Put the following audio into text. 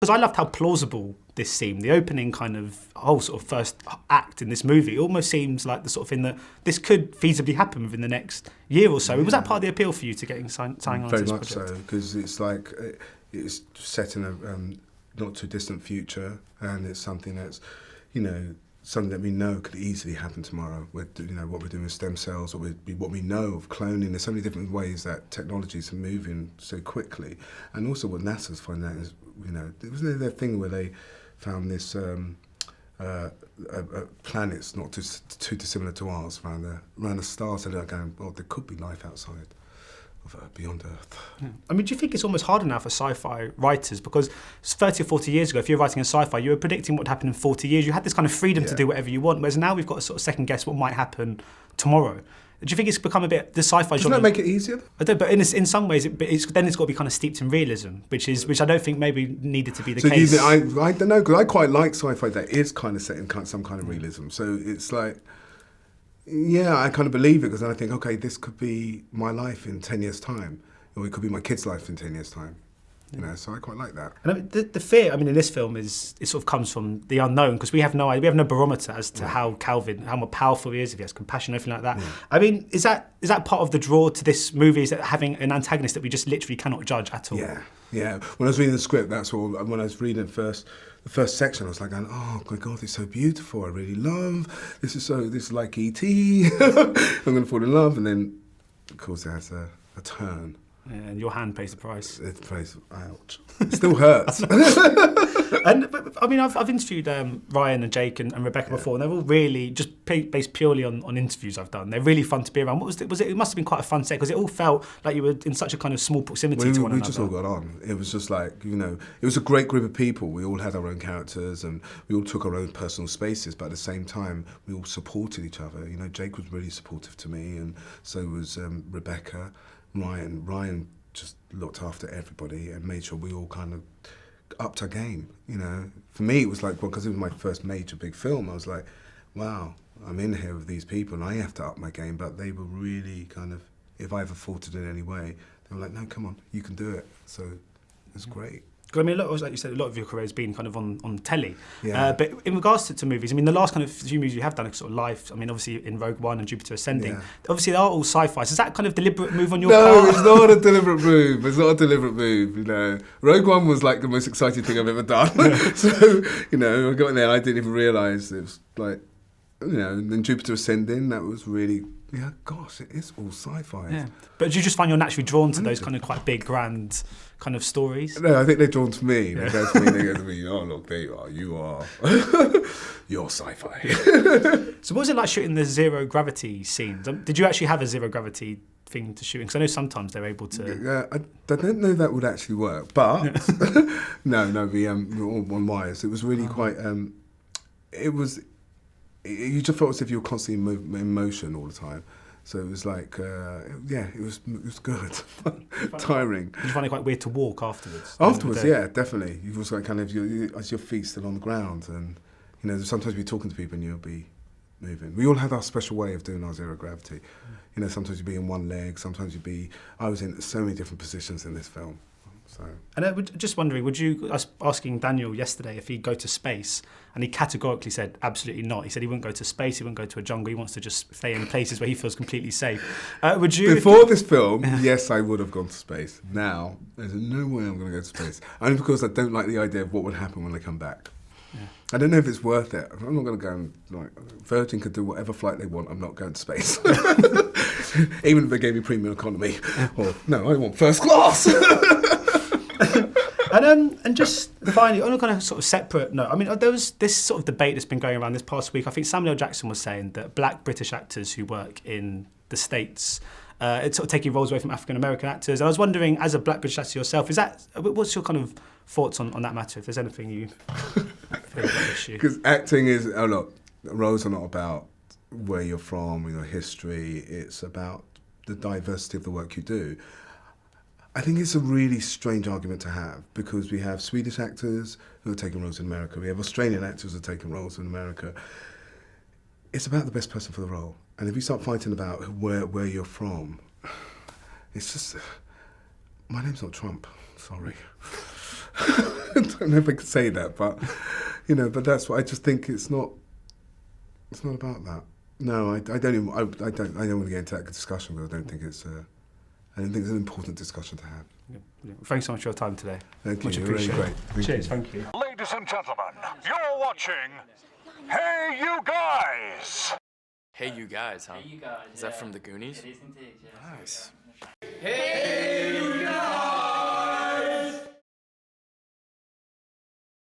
Because I loved how plausible this seemed. The opening kind of whole sort of first act in this movie almost seems like the sort of thing that this could feasibly happen within the next year or so. Was that part of the appeal for you to getting signing on to this project? Very much so, because it's like it's set in a not too distant future, and it's something that's, something that we know could easily happen tomorrow. With what we're doing with stem cells, or what we know of cloning. There's so many different ways that technologies are moving so quickly, and also what NASA's finding out is, it was their thing where they found this planets not too dissimilar to ours around the stars, so they're going, well, there could be life outside of beyond Earth. Yeah. I mean, do you think it's almost harder now for sci-fi writers? Because 30 or 40 years ago, if you're writing a sci-fi, you were predicting what would happen in 40 years. You had this kind of freedom to do whatever you want, whereas now we've got to sort of second guess what might happen tomorrow. Do you think it's become a bit the sci-fi genre? Doesn't that make it easier? I don't, but in some ways, it's got to be kind of steeped in realism, which I don't think maybe needed to be the case. I don't know, because I quite like sci-fi that is kind of set in some kind of realism. So it's like, yeah, I kind of believe it, because then I think, okay, this could be my life in 10 years' time, or it could be my kid's life in 10 years' time. So I quite like that. And I mean, the fear, in this film it sort of comes from the unknown, because we have no barometer as to how more powerful he is, if he has compassion, anything like that. Yeah. I mean, is that part of the draw to this movie, is that having an antagonist that we just literally cannot judge at all? Yeah. When I was reading the script, that's all. When I was reading the first section, I was like, oh my God, it's so beautiful. I really love this. This is like E.T. I'm going to fall in love, and then of course it has a turn. Yeah, and your hand pays the price. It pays, ouch. It still hurts. I've interviewed Ryan and Jake and Rebecca before, and they're all really just based purely on interviews I've done. They're really fun to be around. What was it? It must have been quite a fun set, because it all felt like you were in such a kind of small proximity to one another. We just all got on. It was just like, it was a great group of people. We all had our own characters, and we all took our own personal spaces, but at the same time, we all supported each other. Jake was really supportive to me, and so was Rebecca. Ryan just looked after everybody and made sure we all kind of upped our game. For me, it was like, because it was my first major big film, I was like, wow, I'm in here with these people and I have to up my game. But they were really kind of, if I ever faltered in any way, they were like, no, come on, you can do it. So it's great. I mean, like you said, a lot of your career has been kind of on telly. Yeah. But in regards to movies, the last kind of few movies you have done are sort of live. Obviously in Rogue One and Jupiter Ascending. Yeah. Obviously, they are all sci-fi. So is that kind of deliberate move on your part? No, it's not a deliberate move. It's not a deliberate move, Rogue One was like the most exciting thing I've ever done. So, I got in there, I didn't even realise it was like, and then Jupiter Ascending, that was really... Yeah, gosh, it is all sci-fi. Yeah. But do you just find you're naturally drawn to those kind of quite big, grand kind of stories? No, I think they're drawn to me. They go to me, oh, look, there you are. You are. You're sci-fi. So what was it like shooting the zero gravity scenes? Did you actually have a zero gravity thing to shoot? Because I know sometimes they're able to... Yeah, I don't know if that would actually work, but... no, we were all on wires. It was really quite... it was... You just felt as if you were constantly in motion all the time. So it was like, it was good. Tiring. Did you find it quite weird to walk afterwards? Afterwards, yeah, definitely. You've also got kind of, as your feet still on the ground, and sometimes you're talking to people and you'll be moving. We all had our special way of doing our zero gravity. Sometimes you'd be in one leg, sometimes I was in so many different positions in this film. So. And I was just wondering, I was asking Daniel yesterday if he'd go to space, and he categorically said absolutely not. He said he wouldn't go to space, he wouldn't go to a jungle, he wants to just stay in places where he feels completely safe. Would you? Before this film, yes, I would have gone to space. Now, there's no way I'm going to go to space. Only because I don't like the idea of what would happen when I come back. Yeah. I don't know if it's worth it. I'm not going to go and, Virgin could do whatever flight they want, I'm not going to space. Even if they gave me premium economy. Or, no, I want first class. And just finally, on a kind of sort of separate note, there was this sort of debate that's been going around this past week. I think Samuel L. Jackson was saying that black British actors who work in the States, it's sort of taking roles away from African American actors. And I was wondering, as a black British actor yourself, what's your kind of thoughts on that matter? If there's anything you feel about the issue? Because acting is roles are not about where you're from, your history. It's about the diversity of the work you do. I think it's a really strange argument to have, because we have Swedish actors who are taking roles in America. We have Australian actors who are taking roles in America. It's about the best person for the role. And if you start fighting about where you're from, it's just... My name's not Trump, sorry. don't know if I can say that, but you know, but that's what I just think. It's not about that. No, I don't want to get into that discussion, but I don't think it's an important discussion to have. Yeah. Thanks so much for your time today. Thank you. Much You're really appreciated. great. Cheers. Thank you. Ladies and gentlemen, you're watching Hey You Guys! Hey You Guys, huh? Hey, you guys. Is that from the Goonies? It is indeed, yeah. Nice. Hey,